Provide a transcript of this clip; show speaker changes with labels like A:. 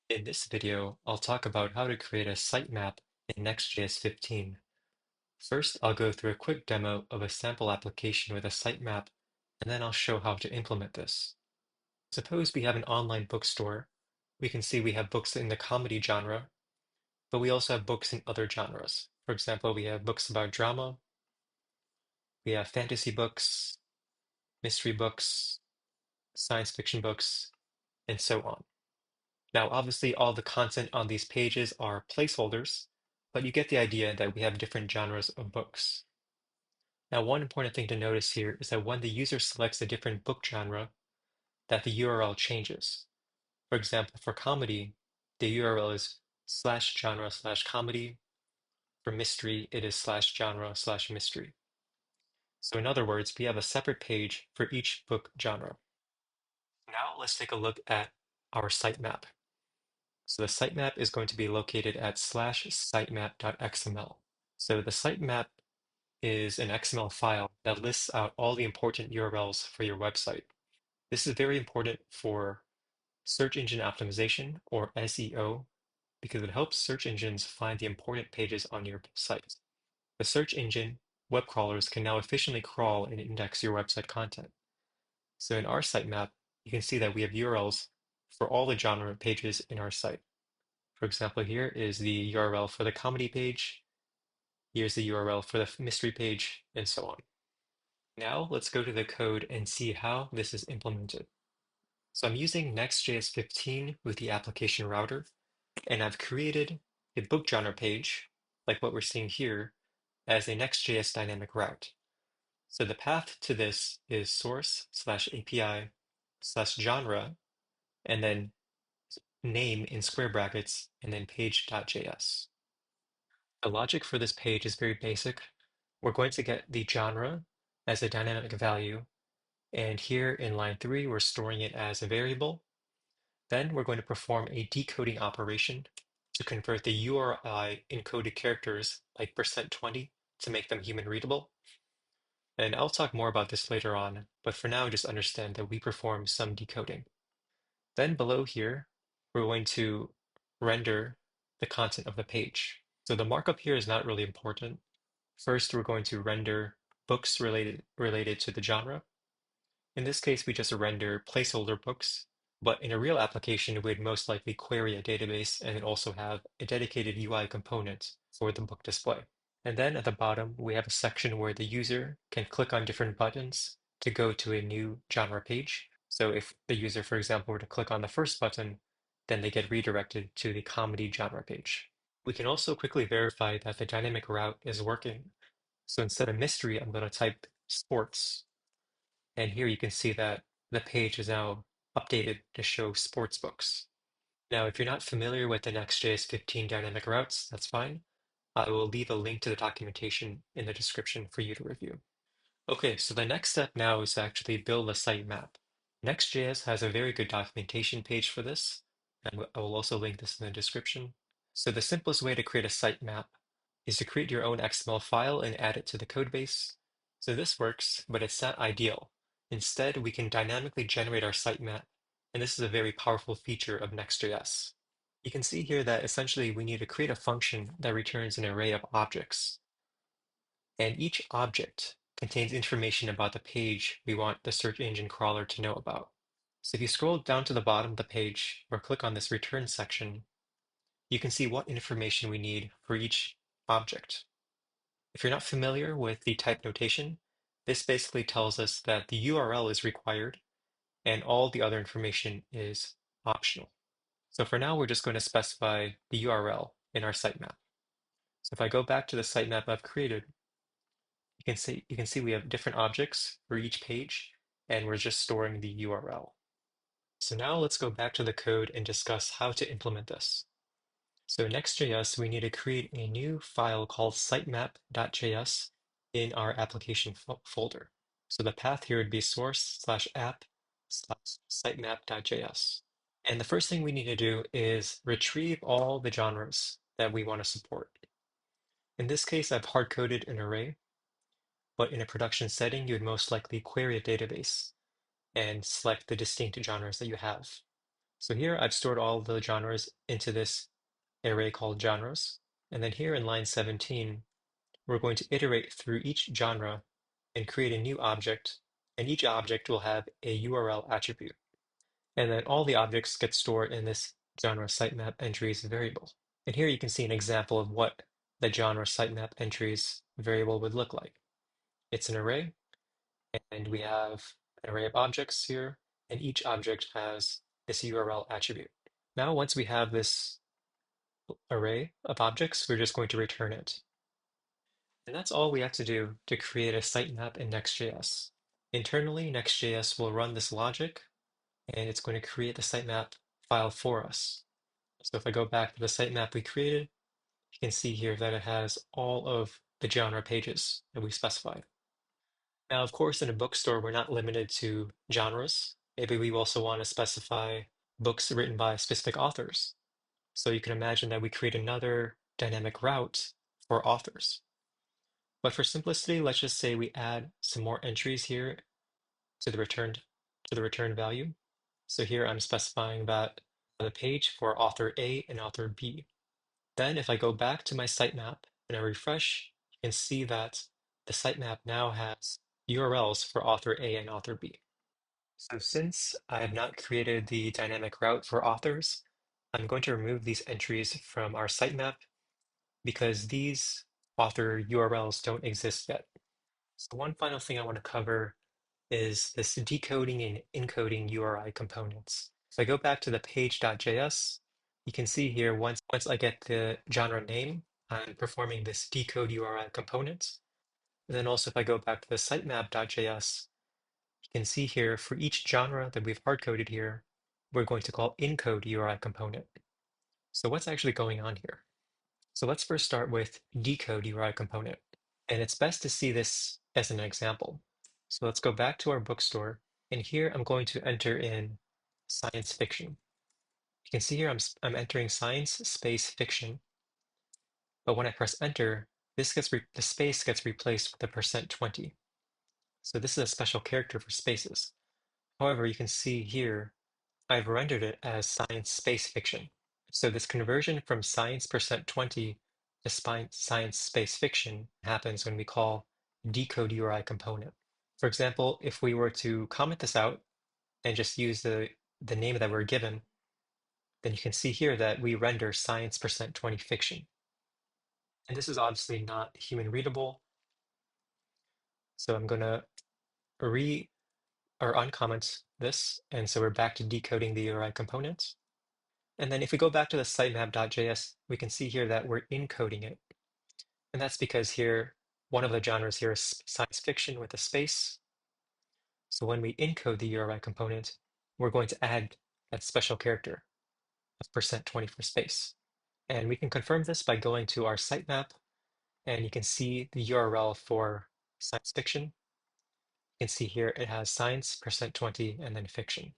A: In this video, I'll talk about how to create a sitemap in Next.js 15. First, I'll go through a quick demo of a sample application with a sitemap, and then I'll show how to implement this. Suppose we have an online bookstore. We can see we have books in the comedy genre, but we also have books in other genres. For example, we have books about drama, we have fantasy books, mystery books, science fiction books, and so on. Now, obviously, all the content on these pages are placeholders, but you get the idea that we have different genres of books. Now, one important thing to notice here is that when the user selects a different book genre, that the URL changes. For example, for comedy, the URL is slash genre slash comedy. For mystery, it is slash genre slash mystery. So in other words, we have a separate page for each book genre. Now let's take a look at our sitemap. So the sitemap is going to be located at slash sitemap.xml. So the sitemap is an XML file that lists out all the important URLs for your website. This is very important for search engine optimization, or SEO, because it helps search engines find the important pages on your site. The search engine web crawlers can now efficiently crawl and index your website content. So in our sitemap, you can see that we have URLs for all the genre pages in our site. For example, here is the URL for the comedy page. Here's the URL for the mystery page, and so on. Now let's go to the code and see how this is implemented. So I'm using Next.js 15 with the application router, and I've created a book genre page, like what we're seeing here, as a Next.js dynamic route. So the path to this is source slash API slash genre, and then name in square brackets, and then page.js. The logic for this page is very basic. We're going to get the genre as a dynamic value, and here in line 3, we're storing it as a variable. Then we're going to perform a decoding operation to convert the URI encoded characters like %20 to make them human readable. And I'll talk more about this later on, but for now, just understand that we perform some decoding. Then below here, we're going to render the content of the page. So the markup here is not really important. First, we're going to render books related to the genre. In this case, we just render placeholder books, but in a real application, we'd most likely query a database and then also have a dedicated UI component for the book display. And then at the bottom, we have a section where the user can click on different buttons to go to a new genre page. So if the user, for example, were to click on the first button, then they get redirected to the comedy genre page. We can also quickly verify that the dynamic route is working. So instead of mystery, I'm going to type sports. And here you can see that the page is now updated to show sports books. Now, if you're not familiar with the Next.js 15 dynamic routes, that's fine. I will leave a link to the documentation in the description for you to review. Okay, so the next step now is to actually build a sitemap. Next.js has a very good documentation page for this, and I will also link this in the description. So the simplest way to create a sitemap is to create your own XML file and add it to the codebase. So this works, but it's not ideal. Instead, we can dynamically generate our sitemap, and this is a very powerful feature of Next.js. You can see here that essentially we need to create a function that returns an array of objects. And each object contains information about the page we want the search engine crawler to know about. So if you scroll down to the bottom of the page or click on this return section, you can see what information we need for each object. If you're not familiar with the type notation, this basically tells us that the URL is required and all the other information is optional. So for now, we're just going to specify the URL in our sitemap. So if I go back to the sitemap I've created, you can see we have different objects for each page, and we're just storing the URL. So now let's go back to the code and discuss how to implement this. So in Next.js, we need to create a new file called sitemap.js in our application folder. So the path here would be source slash app slash sitemap.js. And the first thing we need to do is retrieve all the genres that we want to support. In this case, I've hard-coded an array, but in a production setting, you would most likely query a database and select the distinct genres that you have. So here I've stored all the genres into this array called genres. And then here in line 17, we're going to iterate through each genre and create a new object, and each object will have a URL attribute. And then all the objects get stored in this genre sitemap entries variable. And here you can see an example of what the genre sitemap entries variable would look like. It's an array, and we have an array of objects here, and each object has this URL attribute. Now, once we have this array of objects, we're just going to return it. And that's all we have to do to create a sitemap in Next.js. Internally, Next.js will run this logic, and it's going to create the sitemap file for us. So if I go back to the sitemap we created, you can see here that it has all of the genre pages that we specified. Now, of course, in a bookstore, we're not limited to genres. Maybe we also want to specify books written by specific authors. So you can imagine that we create another dynamic route for authors. But for simplicity, let's just say we add some more entries here to the return value. So here I'm specifying that the page for author A and author B. Then if I go back to my sitemap and I refresh, you can see that the sitemap now has URLs for author A and author B. So since I have not created the dynamic route for authors, I'm going to remove these entries from our sitemap because these author URLs don't exist yet. So one final thing I want to cover is this decoding and encoding URI components. So I go back to the page.js. You can see here once I get the genre name, I'm performing this decode URI component. And then also if I go back to the sitemap.js, you can see here for each genre that we've hard-coded here, we're going to call encode URI component. So what's actually going on here? So let's first start with decode URI component. And it's best to see this as an example. So let's go back to our bookstore. And here I'm going to enter in science fiction. You can see here I'm entering science space fiction. But when I press enter, the space gets replaced with the %20. So this is a special character for spaces. However, you can see here I've rendered it as science space fiction. So this conversion from science %20 to science space fiction happens when we call decode URI component. For example, if we were to comment this out and just use the name that we're given, then you can see here that we render science %20 fiction. And this is obviously not human readable. So I'm going to uncomment this. And so we're back to decoding the URI component. And then if we go back to the sitemap.js, we can see here that we're encoding it. And that's because here, one of the genres here is science fiction with a space. So when we encode the URI component, we're going to add that special character of %20 for space. And we can confirm this by going to our sitemap, and you can see the URL for science fiction. You can see here it has science %20 and then fiction.